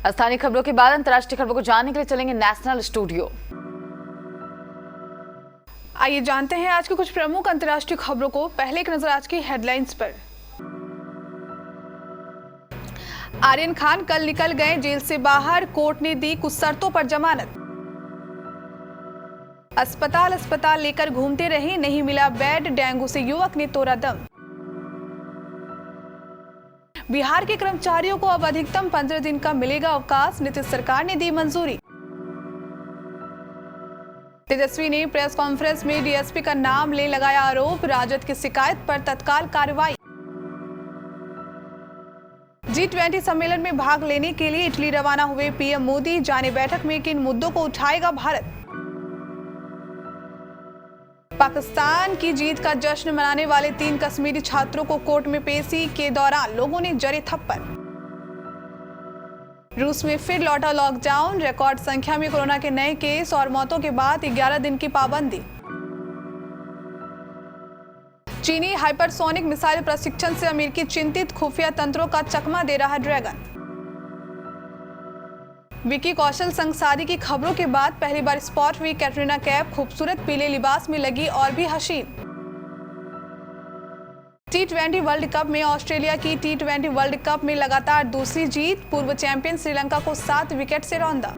स्थानीय खबरों के बाद अंतर्राष्ट्रीय खबरों को जानने के लिए चलेंगे नेशनल स्टूडियो। आइए जानते हैं आज की कुछ प्रमुख अंतर्राष्ट्रीय खबरों को। पहले एक नजर आज की हेडलाइंस पर। आर्यन खान कल निकल गए जेल से बाहर, कोर्ट ने दी कुछ शर्तों पर जमानत। अस्पताल लेकर घूमते रहे, नहीं मिला बेड, डेंगू से युवक ने तोड़ा दम। बिहार के कर्मचारियों को अब अधिकतम 15 दिन का मिलेगा अवकाश, नीतीश सरकार ने दी मंजूरी। तेजस्वी ने प्रेस कॉन्फ्रेंस में डीएसपी का नाम ले लगाया आरोप, राजद की शिकायत पर तत्काल कार्रवाई। G20 सम्मेलन में भाग लेने के लिए इटली रवाना हुए पीएम मोदी, जाने बैठक में किन मुद्दों को उठाएगा भारत। पाकिस्तान की जीत का जश्न मनाने वाले 3 कश्मीरी छात्रों को कोर्ट में पेशी के दौरान लोगों ने जड़े थप्पड़। रूस में फिर लौटा लॉकडाउन, रिकॉर्ड संख्या में कोरोना के नए केस और मौतों के बाद 11 दिन की पाबंदी। चीनी हाइपरसोनिक मिसाइल प्रशिक्षण से अमेरिकी चिंतित, खुफिया तंत्रों का चकमा दे रहा ड्रैगन। विकी कौशल संग शादी की खबरों के बाद पहली बार स्पॉट हुई कैटरीना कैफ, खूबसूरत पीले लिबास में लगी और भी हसीन। T20 वर्ल्ड कप में ऑस्ट्रेलिया की T20 वर्ल्ड कप में लगातार दूसरी जीत, पूर्व चैंपियन श्रीलंका को 7 विकेट से रौंदा।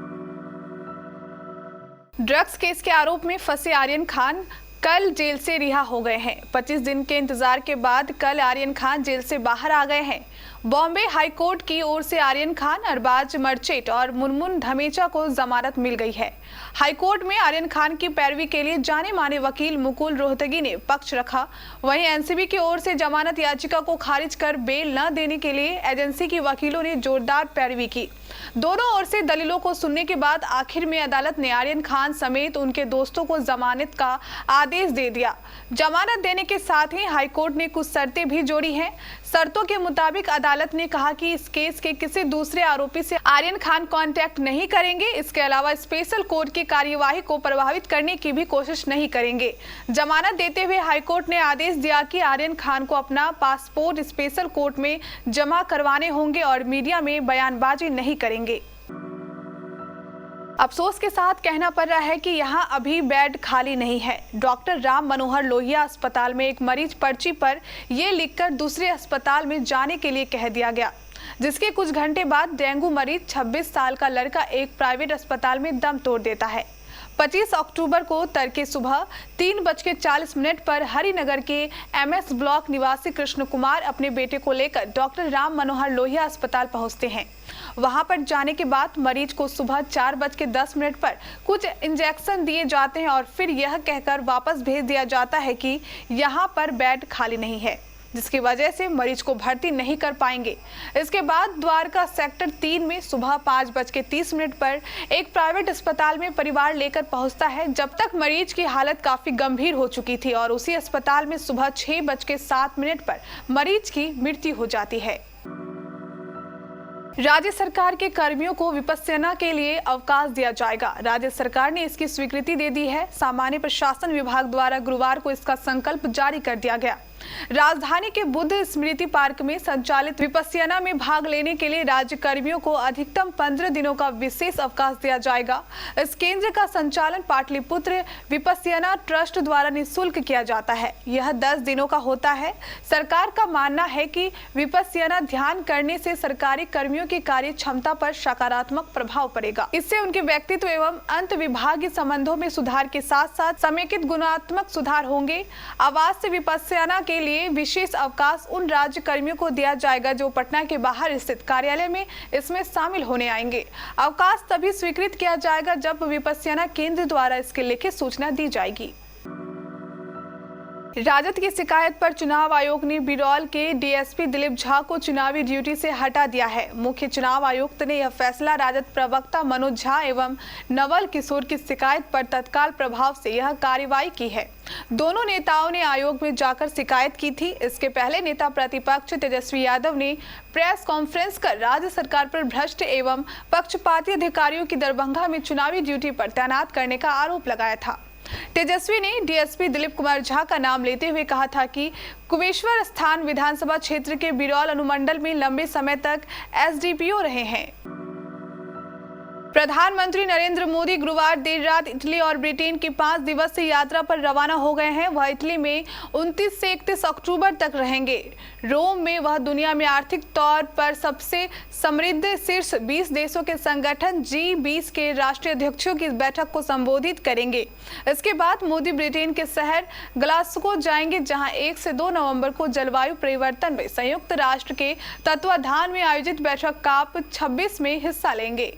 ड्रग्स केस के आरोप में फंसे आर्यन खान कल जेल से रिहा हो गए हैं। 25 दिन के इंतजार के बाद कल आर्यन खान जेल से बाहर आ गए हैं। बॉम्बे हाई कोर्ट की ओर से आर्यन खान, अरबाज मर्चेंट और मुनमुन धमेचा को जमानत मिल गई है। हाई कोर्ट में आर्यन खान की पैरवी के लिए जाने माने वकील मुकुल रोहतगी ने पक्ष रखा। वहीं एनसीबी की ओर से जमानत याचिका को खारिज कर बेल न देने के लिए एजेंसी के वकीलों ने जोरदार पैरवी की। दोनों ओर से दलीलों को सुनने के बाद आखिर में अदालत ने आर्यन खान समेत उनके दोस्तों को जमानत का आदेश दे दिया। जमानत देने के साथ ही हाईकोर्ट ने कुछ शर्तें भी जोड़ी हैं। शर्तों के मुताबिक अदालत ने कहा कि इस केस के किसी दूसरे आरोपी से आर्यन खान कांटेक्ट नहीं करेंगे। इसके अलावा स्पेशल कोर्ट की कार्यवाही को प्रभावित करने की भी कोशिश नहीं करेंगे। जमानत देते हुए हाईकोर्ट ने आदेश दिया कि आर्यन खान को अपना पासपोर्ट स्पेशल कोर्ट में जमा करवाने होंगे और मीडिया में बयानबाजी नहीं करेंगे। अफसोस के साथ कहना पड़ रहा है कि यहां अभी बेड खाली नहीं है। डॉक्टर राम मनोहर लोहिया अस्पताल में एक मरीज पर्ची पर यह लिखकर दूसरे अस्पताल में जाने के लिए कह दिया गया, जिसके कुछ घंटे बाद डेंगू मरीज 26 साल का लड़का एक प्राइवेट अस्पताल में दम तोड़ देता है। 25 अक्टूबर को तड़के सुबह 3:40 पर हरिनगर के MS ब्लॉक निवासी कृष्ण कुमार अपने बेटे को लेकर डॉक्टर राम मनोहर लोहिया अस्पताल पहुंचते हैं। वहां पर जाने के बाद मरीज को सुबह 4:10 पर कुछ इंजेक्शन दिए जाते हैं और फिर यह कहकर वापस भेज दिया जाता है कि यहां पर बेड खाली नहीं है, जिसकी वजह से मरीज को भर्ती नहीं कर पाएंगे। इसके बाद द्वारका सेक्टर 3 में सुबह 5:30 पर एक प्राइवेट अस्पताल में परिवार लेकर पहुंचता है, जब तक मरीज की हालत काफी गंभीर हो चुकी थी और उसी अस्पताल में सुबह 6:07 पर मरीज की मृत्यु हो जाती है। राज्य सरकार के कर्मियों को विपस्यना के लिए अवकाश दिया जाएगा। राज्य सरकार ने इसकी स्वीकृति दे दी है। सामान्य प्रशासन विभाग द्वारा गुरुवार को इसका संकल्प जारी कर दिया गया। राजधानी के बुद्ध स्मृति पार्क में संचालित विपस्यना में भाग लेने के लिए राज्य कर्मियों को अधिकतम 15 दिनों का विशेष अवकाश दिया जाएगा। इस केंद्र का संचालन पाटलिपुत्र विपस्यना ट्रस्ट द्वारा निःशुल्क किया जाता है। यह 10 दिनों का होता है। सरकार का मानना है कि विपस्यना ध्यान करने से सरकारी कर्मियों की कार्य क्षमता पर सकारात्मक प्रभाव पड़ेगा। इससे उनके व्यक्तित्व एवं अंत विभागीय संबंधों में सुधार के साथ साथ समेकित गुणात्मक सुधार होंगे। आवास से विपस्यना के लिए विशेष अवकाश उन राज्य कर्मियों को दिया जाएगा जो पटना के बाहर स्थित कार्यालय में इसमें शामिल होने आएंगे। अवकाश तभी स्वीकृत किया जाएगा जब विपस्यना केंद्र द्वारा इसकी लिखित सूचना दी जाएगी। राजद की शिकायत पर चुनाव आयोग ने बिरौल के डीएसपी दिलीप झा को चुनावी ड्यूटी से हटा दिया है। मुख्य चुनाव आयुक्त ने यह फैसला राजद प्रवक्ता मनोज झा एवं नवल किशोर की शिकायत पर तत्काल प्रभाव से यह कार्रवाई की है। दोनों नेताओं ने आयोग में जाकर शिकायत की थी। इसके पहले नेता प्रतिपक्ष तेजस्वी यादव ने प्रेस कॉन्फ्रेंस कर राज्य सरकार पर भ्रष्ट एवं पक्षपाती अधिकारियों की दरभंगा में चुनावी ड्यूटी पर तैनात करने का आरोप लगाया था। तेजस्वी ने डीएसपी दिलीप कुमार झा का नाम लेते हुए कहा था कि कुबेश्वर स्थान विधानसभा क्षेत्र के बिरौल अनुमंडल में लंबे समय तक एसडीपीओ रहे हैं। प्रधानमंत्री नरेंद्र मोदी गुरुवार देर रात इटली और ब्रिटेन की 5 दिवसीय यात्रा पर रवाना हो गए हैं। वह इटली में 29 से 31 अक्टूबर तक रहेंगे। रोम में वह दुनिया में आर्थिक तौर पर सबसे समृद्ध शीर्ष 20 देशों के संगठन G20 के राष्ट्रीय अध्यक्षों की बैठक को संबोधित करेंगे। इसके बाद मोदी ब्रिटेन के शहर ग्लासगो जाएंगे, जहां 1 से 2 नवंबर को जलवायु परिवर्तन में संयुक्त राष्ट्र के तत्वाधान में आयोजित बैठक COP26 में हिस्सा लेंगे।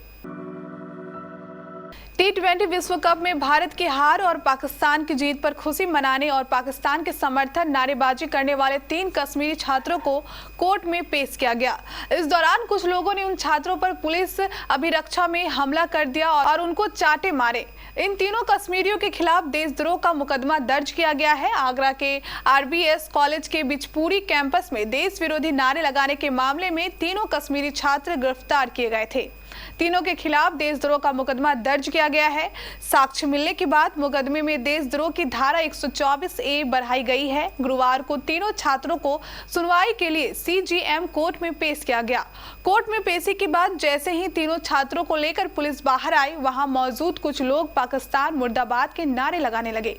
T20 विश्व कप में भारत की हार और पाकिस्तान की जीत पर खुशी मनाने और पाकिस्तान के समर्थन नारेबाजी करने वाले 3 कश्मीरी छात्रों को कोर्ट में पेश किया गया। इस दौरान कुछ लोगों ने उन छात्रों पर पुलिस अभिरक्षा में हमला कर दिया और उनको चाटे मारे। इन तीनों कश्मीरियों के खिलाफ देशद्रोह का मुकदमा दर्ज किया गया है। आगरा के RBS कॉलेज के बिचपुरी कैंपस में देश विरोधी नारे लगाने के मामले में तीनों कश्मीरी छात्र गिरफ्तार किए गए थे। तीनों के खिलाफ देशद्रोह का मुकदमा दर्ज किया गया है। साक्ष्य मिलने के बाद मुकदमे में देशद्रोह की धारा 124A बढ़ाई गई है। गुरुवार को तीनों छात्रों को सुनवाई के लिए CGM कोर्ट में पेश किया गया। कोर्ट में पेशी के बाद जैसे ही तीनों छात्रों को लेकर पुलिस बाहर आई, वहां मौजूद कुछ लोग पाकिस्तान मुर्दाबाद के नारे लगाने लगे।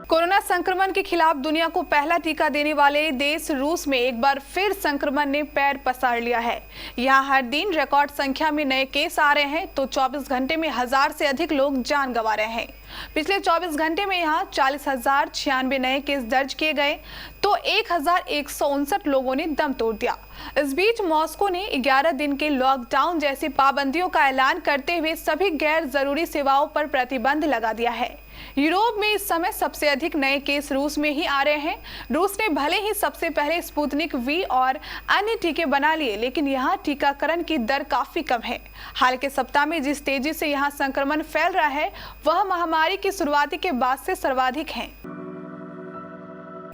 कोरोना संक्रमण के खिलाफ दुनिया को पहला टीका देने वाले देश रूस में एक बार फिर संक्रमण ने पैर पसार लिया है। यहां हर दिन रिकॉर्ड संख्या में नए केस आ रहे हैं, तो 24 घंटे में 1000 से अधिक लोग जान गंवा रहे हैं। पिछले 24 घंटे में यहां 40,096 नए केस दर्ज किए गए, तो 1159 लोगों ने दम तोड़ दिया। इस बीच मॉस्को ने 11 दिन के लॉकडाउन जैसी पाबंदियों का ऐलान करते हुए सभी गैर जरूरी सेवाओं पर प्रतिबंध लगा दिया है। यूरोप में इस समय सबसे अधिक नए केस रूस में ही आ रहे हैं। रूस ने भले ही सबसे पहले स्पुतनिक V और अन्य टीके बना लिए, लेकिन यहाँ टीकाकरण की दर काफी कम है। हाल के सप्ताह में जिस तेजी से यहाँ संक्रमण फैल रहा है, वह महामारी की शुरुआती के बाद से सर्वाधिक है।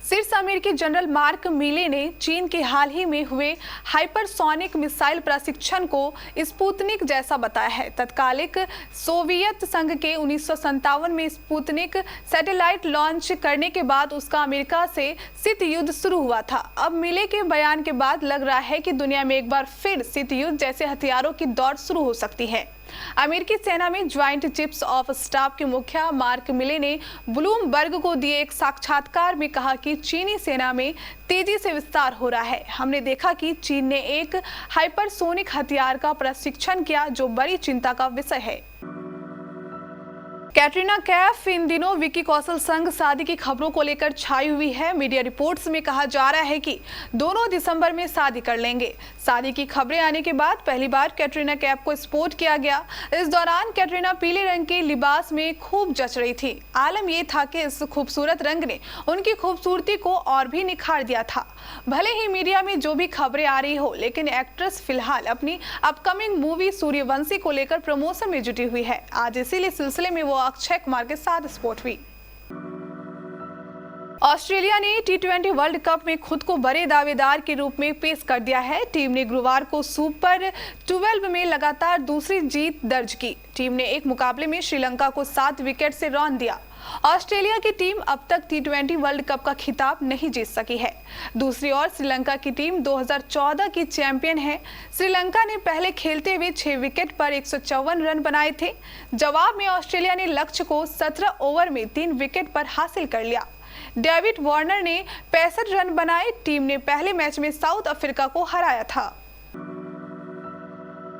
शीर्ष अमेरिकी जनरल मार्क मिले ने चीन के हाल ही में हुए हाइपरसोनिक मिसाइल प्रशिक्षण को स्पुतनिक जैसा बताया है। तत्कालिक सोवियत संघ के 1957 में स्पुतनिक सैटेलाइट लॉन्च करने के बाद उसका अमेरिका से शीत युद्ध शुरू हुआ था। अब मिले के बयान के बाद लग रहा है कि दुनिया में एक बार फिर शीत युद्ध जैसे हथियारों की दौड़ शुरू हो सकती है। अमेरिकी सेना में ज्वाइंट चीफ्स ऑफ स्टाफ के मुखिया मार्क मिले ने ब्लूमबर्ग को दिए एक साक्षात्कार में कहा कि चीनी सेना में तेजी से विस्तार हो रहा है। हमने देखा कि चीन ने एक हाइपरसोनिक हथियार का प्रशिक्षण किया, जो बड़ी चिंता का विषय है। कैटरीना कैफ इन दिनों विकी कौशल संग शादी की खबरों को लेकर छाई हुई है। मीडिया रिपोर्ट्स में कहा जा रहा है कि दोनों दिसंबर में शादी कर लेंगे। शादी की खबरें आने के बाद पहली बार कैटरीना कैफ को स्पॉट किया गया। इस दौरान कैटरीना पीले रंग के लिबास में खूब जच रही थी। आलम यह था कि इस खूबसूरत रंग ने उनकी खूबसूरती को और भी निखार दिया था। भले ही मीडिया में जो भी खबरें आ रही हो, लेकिन एक्ट्रेस फिलहाल अपनी अपकमिंग मूवी सूर्यवंशी को लेकर प्रमोशन में जुटी हुई है। आज इसीलिए सिलसिले में वो अक्षय कुमार के साथ स्पॉट हुई। ऑस्ट्रेलिया ने T20 वर्ल्ड कप में खुद को बड़े दावेदार के रूप में पेश कर दिया है। टीम ने गुरुवार को सुपर 12 में लगातार दूसरी जीत दर्ज की। टीम ने एक मुकाबले में श्रीलंका को 7 विकेट से रौंद दिया। ऑस्ट्रेलिया की टीम अब तक T20 वर्ल्ड कप का खिताब नहीं जीत सकी है। दूसरी ओर श्रीलंका की टीम 2014 की चैंपियन है। श्रीलंका ने पहले खेलते हुए 6 विकेट पर 154 रन बनाए थे। जवाब में ऑस्ट्रेलिया ने लक्ष्य को 17 ओवर में 3 विकेट पर हासिल कर लिया। डेविड वार्नर ने 65 रन बनाए। टीम ने पहले मैच में साउथ अफ्रीका को हराया था।